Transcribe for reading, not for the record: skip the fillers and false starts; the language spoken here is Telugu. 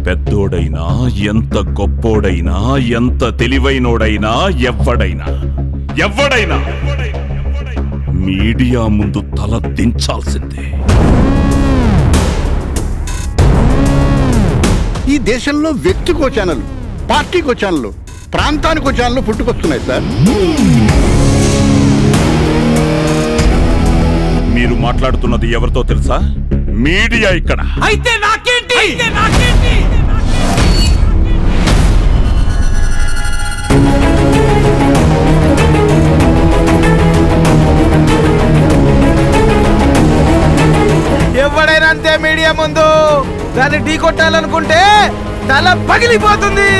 పెద్దోడైనా, ఎంత గొప్పోడైనా, ఎంత తెలివైనోడైనా, ఎవడైనా మీడియా ముందు తల దించాల్సిందే. ఈ దేశంలో వ్యక్తికో ఛానల్, పార్టీకో ఛానల్, ప్రాంతానికో ఛానల్ పుట్టుకొస్తున్నాయి సార్. మీరు మాట్లాడుతున్నది ఎవరితో తెలుసా? మీడియా ఇక్కడ. అయితే నాకేంటి? ఎవడైనా అంతే, మీడియా ముందు దాన్ని ఢీ కొట్టాలనుకుంటే తల పగిలిపోతుంది.